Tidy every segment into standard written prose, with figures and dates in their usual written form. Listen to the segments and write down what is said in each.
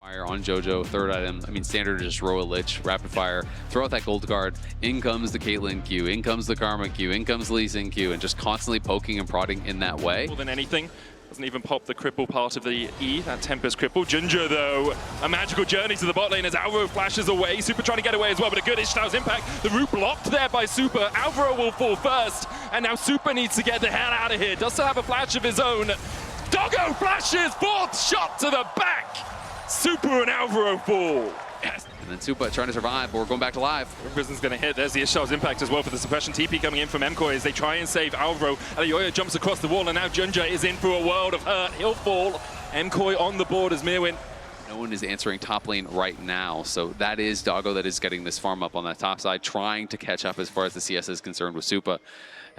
Fire on JoJo, third item. I mean, standard just roll a Lich, rapid fire, throw out that gold guard. In comes the Caitlyn Q, in comes the Karma Q, in comes Lee Sin Q, and just constantly poking and prodding in that way. More than anything. Doesn't even pop the cripple part of the E, that Tempest cripple. Ginger, though, a magical journey to the bot lane as Alvaro flashes away. Super trying to get away as well, but a good Ishtar's impact. The root blocked there by Super. Alvaro will fall first, and now Super needs to get the hell out of here. Does still have a flash of his own. Doggo flashes, fourth shot to the back. Super and Alvaro fall. Yes. And then Super trying to survive, but we're going back to live. Prison's going to hit. There's the Ishtar's impact as well for the suppression. TP coming in from MKOI as they try and save Alvaro. Alioya jumps across the wall, and now Ginger is in for a world of hurt. He'll fall. MKOI on the board as Mirwin. No one is answering top lane right now, so that is Doggo that is getting this farm up on that top side, trying to catch up as far as the CS is concerned with Super.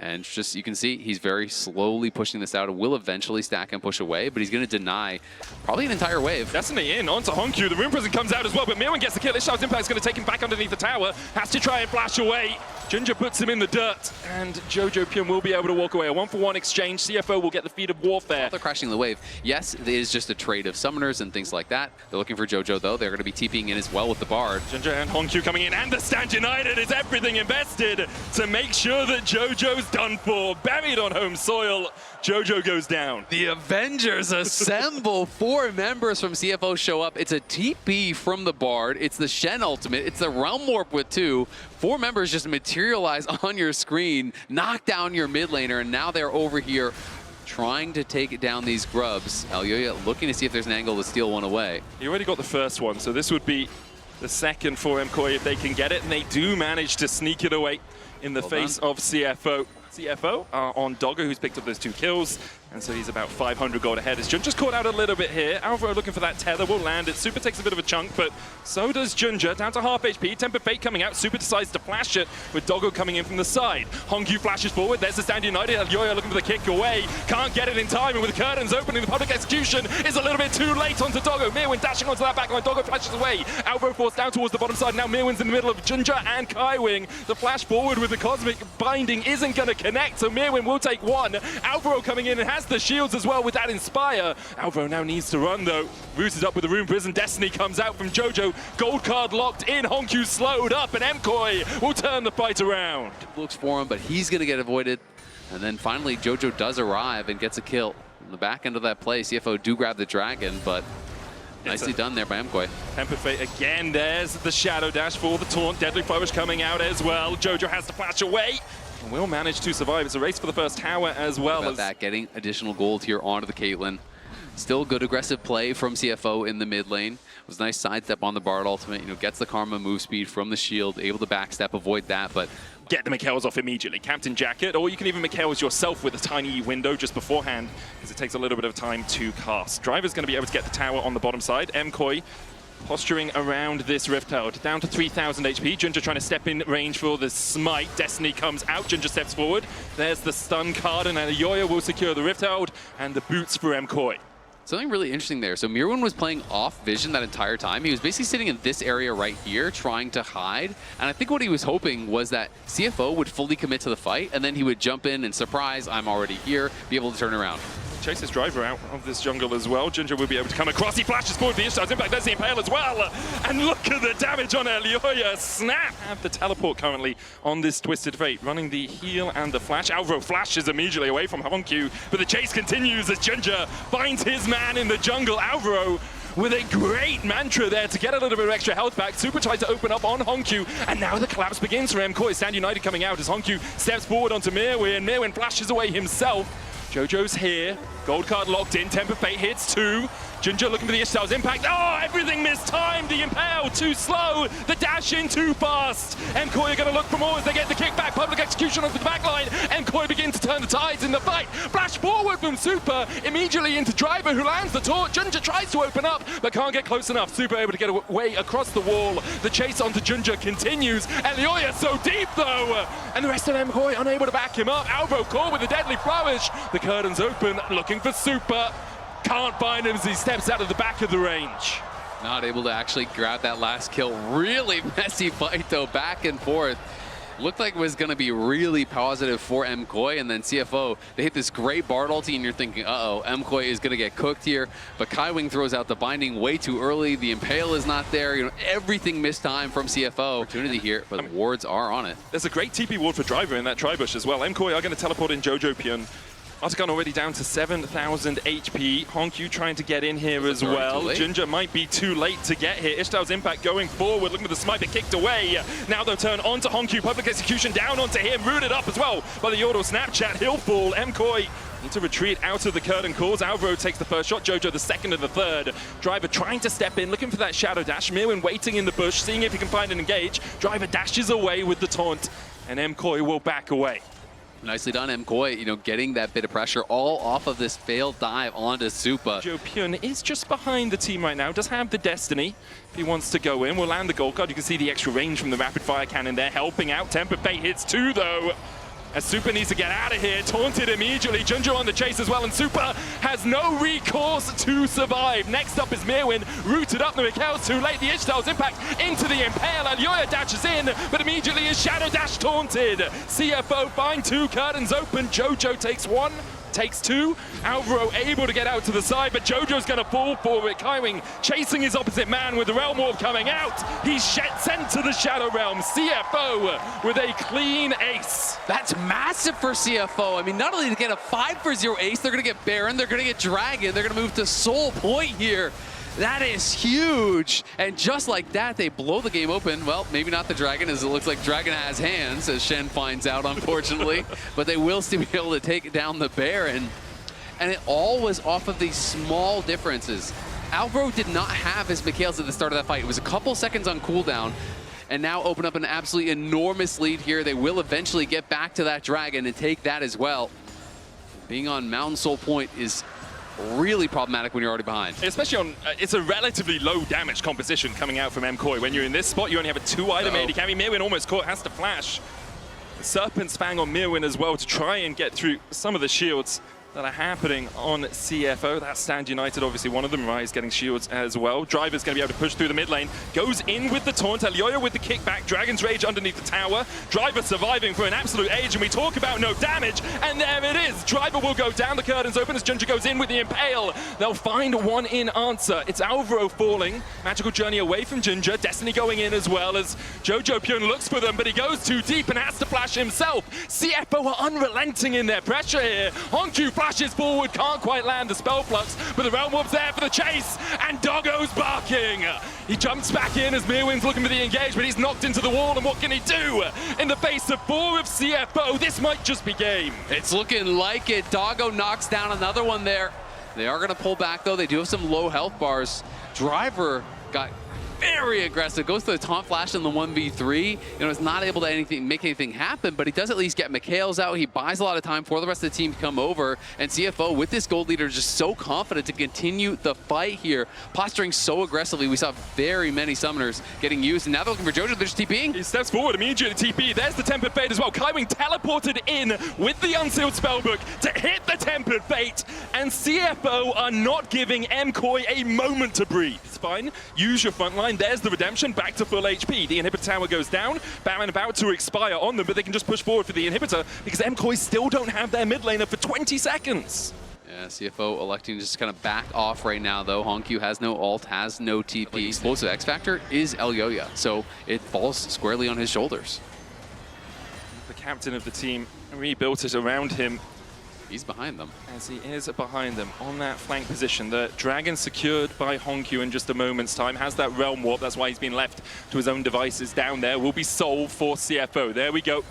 And just, you can see, he's very slowly pushing this out. It will eventually stack and push away, but he's going to deny probably an entire wave. Destiny in onto Honku. The Rune Prison comes out as well, but Mirwin gets the kill. Ishtar's impact is going to take him back underneath the tower. Has to try and flash away. Ginger puts him in the dirt, and JoJo Pyun will be able to walk away. A 1-for-1 exchange. CFO will get the feat of warfare. They're crashing the wave. Yes, it is just a trade of summoners and things like that. They're looking for JoJo, though. They're going to be TPing in as well with the Bard. Ginger and Honku coming in, and the Stand United is everything invested to make sure that JoJo's done for. Buried on home soil, JoJo goes down. The Avengers assemble. 4 members from CFO show up. It's a TP from the Bard. It's the Shen ultimate. It's the Realm Warp with 2. 4 members just materialize on your screen, knock down your mid laner, and now they're over here trying to take down these Grubs. Alioya looking to see if there's an angle to steal one away. He already got the first one, so this would be the second for MKOI if they can get it, and they do manage to sneak it away in the face of CFO. CFO on Doggo, who's picked up those 2 kills, and so he's about 500 gold ahead. As Ginger's caught out a little bit here. Alvaro looking for that tether, will land it. Super takes a bit of a chunk, but so does Ginger, down to half HP. Temper Fate coming out. Super decides to flash it with Doggo coming in from the side. Honku flashes forward. There's the Stand United. Alioya looking for the kick away. Can't get it in time, and with the curtains opening, the public execution is a little bit too late onto Doggo. Mirwin dashing onto that backline. Doggo flashes away. Alvaro forced down towards the bottom side. Now Mirwin's in the middle of Ginger and Kaiwing. The flash forward with the Cosmic Binding isn't going to connect, so Mirwin will take one. Alvaro coming in and has the shields as well with that Inspire. Alvaro now needs to run though. Rooted up with the Rune Prison. Destiny comes out from JoJo. Gold card locked in. Honku slowed up, and MKOI will turn the fight around. Looks for him, but he's going to get avoided. And then finally, JoJo does arrive and gets a kill. On the back end of that play, CFO do grab the dragon, but nicely done there by MKOI. Temper Fate again. There's the Shadow Dash for the taunt. Deadly Flourish coming out as well. JoJo has to flash away. And will manage to survive. It's a race for the first tower as well. About that, getting additional gold here onto the Caitlyn. Still good aggressive play from CFO in the mid lane. It was a nice sidestep on the Bard ultimate. You know, gets the Karma move speed from the shield, able to backstep, avoid that, but get the McHale's off immediately. Captain Jacket, or you can even McHale's yourself with a tiny window just beforehand, because it takes a little bit of time to cast. Driver's going to be able to get the tower on the bottom side. MKOI posturing around this Rift Herald, down to 3,000 HP. Ginger trying to step in range for the smite. Destiny comes out. Ginger steps forward. There's the stun card, and Alioya will secure the Rift Herald and the boots for MKOI. Something really interesting there. So Mirwin was playing off vision that entire time. He was basically sitting in this area right here trying to hide. And I think what he was hoping was that CFO would fully commit to the fight, and then he would jump in and surprise, I'm already here, be able to turn around. Chase his driver out of this jungle as well. Ginger will be able to come across. He flashes forward for the Ishtar's impact. There's the Impale as well. And look at the damage on Alioya. Snap! Have the teleport currently on this Twisted Fate. Running the heal and the flash. Alvaro flashes immediately away from Honku. But the chase continues as Ginger finds his man in the jungle. Alvaro with a great mantra there to get a little bit of extra health back. Super tries to open up on Honku, and now the collapse begins for MKOI. Stand United coming out as Honku steps forward onto Mirwin. Mirwin flashes away himself. JoJo's here. Gold card locked in. Temper Fate hits 2. Ginger looking for the Ishtar's impact. Oh, everything mistimed. The Impale too slow. The dash in too fast. MKOI are going to look for more as they get the kickback. Public execution onto the backline. MKOI begin to turn the tides in the fight. Flash forward from Super. Immediately into Driver, who lands the taunt. Ginger tries to open up, but can't get close enough. Super able to get away across the wall. The chase onto Ginger continues. Alioya so deep, though. And the rest of MKOI unable to back him up. Alvaro caught with a Deadly Flourish. The curtains open, looking for Super. Can't find him as he steps out of the back of the range. Not able to actually grab that last kill. Really messy fight though, back and forth. Looked like it was going to be really positive for MKOI, and then CFO, they hit this great Bard ulti, and you're thinking, uh-oh, MKOI is going to get cooked here. But Kaiwing throws out the binding way too early. The Impale is not there. You know, everything missed time from CFO. Opportunity here, but wards are on it. There's a great TP ward for Driver in that Tribush as well. MKOI are going to teleport in Jojo Pyun. Artigan already down to 7,000 HP. Honku trying to get in here as well. Ginger might be too late to get here. Ishtal's impact going forward, looking for the smite, but kicked away. Now they'll turn onto Honku. Public execution down onto him, rooted up as well by the Yordle Snapchat. He'll fall. MKOI need to retreat out of the curtain calls. Alvaro takes the first shot, Jojo the second and the third. Driver trying to step in, looking for that shadow dash. Mirwin waiting in the bush, seeing if he can find an engage. Driver dashes away with the taunt, and MKOI will back away. Nicely done, MKOI, you know, getting that bit of pressure all off of this failed dive onto Supa. Jojo Pyun is just behind the team right now, does have the Destiny. If he wants to go in, will land the gold card. You can see the extra range from the rapid fire cannon there, helping out. Temper Fate hits two though. As Supa needs to get out of here, taunted immediately. Junjo on the chase as well, and Supa has no recourse to survive. Next up is Mirwin, rooted up. The Mikhail's too late. The Ishtal's impact into the Impale. Alioya dashes in, but immediately is Shadow Dash taunted. CFO find two curtains open. Jojo takes one, takes two. Alvaro able to get out to the side, but Jojo's going to fall for it. Kaiwing chasing his opposite man with the Realm Warp coming out. He's sent to the Shadow Realm. CFO with a clean ace. That's massive for CFO. I mean, not only to get a 5-for-0 ace, they're going to get Baron, they're going to get Dragon, they're going to move to Soul Point here. That is huge. And just like that, they blow the game open. Well, maybe not the Dragon, as it looks like Dragon has hands, as Shen finds out, unfortunately. But they will still be able to take down the Baron. And it all was off of these small differences. Alvaro did not have his Mikhails at the start of that fight. It was a couple seconds on cooldown. And now open up an absolutely enormous lead here. They will eventually get back to that Dragon and take that as well. Being on Mountain Soul Point is really problematic when you're already behind. Especially on, it's a relatively low damage composition coming out from MKOI. When you're in this spot, you only have a 2-item AD carry. Mirwin almost caught, has to flash. Serpent's Fang on Mirwin as well to try and get through some of the shields that are happening on CFO. That's Stand United, obviously one of them. Rise getting shields as well. Driver's going to be able to push through the mid lane. Goes in with the taunt. Alioya with the kickback. Dragon's Rage underneath the tower. Driver surviving for an absolute age, and we talk about no damage, and there it is. Driver will go down. The curtains open as Ginger goes in with the Impale. They'll find one in answer. It's Alvaro falling. Magical Journey away from Ginger. Destiny going in as well as Jojo Pyun looks for them, but he goes too deep and has to flash himself. CFO are unrelenting in their pressure here. Honku flashes forward, can't quite land the spell flux, but the Realm Warp's there for the chase, and Doggo's barking. He jumps back in as Mirwin's looking for the engage, but he's knocked into the wall, and what can he do? In the face of 4 of CFO, this might just be game. It's looking like it. Doggo knocks down another one there. They are going to pull back, though. They do have some low health bars. Driver got very aggressive, goes to the taunt flash in the 1v3. You know, is not able to make anything happen, but he does at least get Mikhails out. He buys a lot of time for the rest of the team to come over, and CFO with this gold leader just so confident to continue the fight here, posturing so aggressively. We saw very many summoners getting used, and now they're looking for Jojo. They're just TPing. He steps forward immediately, TP. There's the Tempered Fate as well. Kaiwing teleported in with the Unsealed Spellbook to hit the Tempered Fate, and CFO are not giving MKOI a moment to breathe. It's fine. Use your front line. There's the redemption, back to full HP. The inhibitor tower goes down. Baron about to expire on them, but they can just push forward for the inhibitor because MKOI still don't have their mid laner for 20 seconds. Yeah, CFO electing to just kind of back off right now, though. Honku has no ult, has no TP. Explosive X Factor is Alioya, so it falls squarely on his shoulders. The captain of the team rebuilt it around him. He's behind them. As he is behind them on that flank position. The Dragon secured by Honku in just a moment's time. Has that Realm Warp. That's why he's been left to his own devices down there. Will be Soul for CFO. There we go.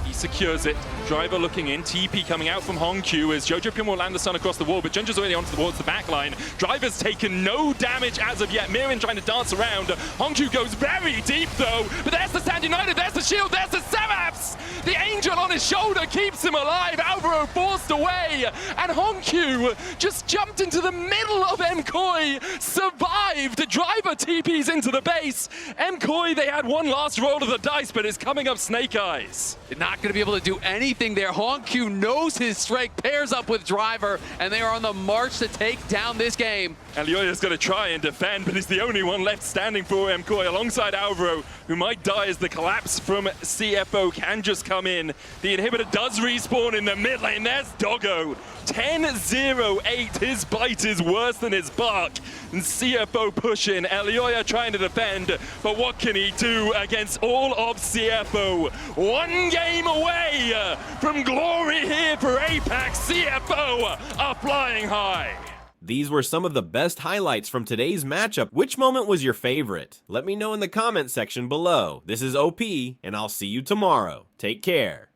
He secures it. Driver looking in. TP coming out from Honku as Jojo Pyun will land the stun across the wall, but Ginger's already onto towards the back line. Driver's taken no damage as of yet. Mirwin trying to dance around. Honku goes very deep though, but there's the Stand United, there's the shield, there's the Semaps! The angel on his shoulder keeps him alive. Alvaro forced away, and Honku just jumped into the middle of MKOI, survived. Driver TPs into the base. MKOI, they had one last roll of the dice, but it's coming up Snake Eyes. Not going to be able to do anything there. Honku knows his strength, pairs up with Driver, and they are on the march to take down this game. Elioya's going to try and defend, but he's the only one left standing for MKOI alongside Alvaro, who might die as the collapse from CFO can just come in. The inhibitor does respawn in the mid lane. There's Doggo. 10-0-8. His bite is worse than his bark. And CFO pushing. Elioya trying to defend, but what can he do against all of CFO? One game away from glory here for Apex. CFO are flying high. These were some of the best highlights from today's matchup. Which moment was your favorite? Let me know in the comment section below. This is OP, and I'll see you tomorrow. Take care.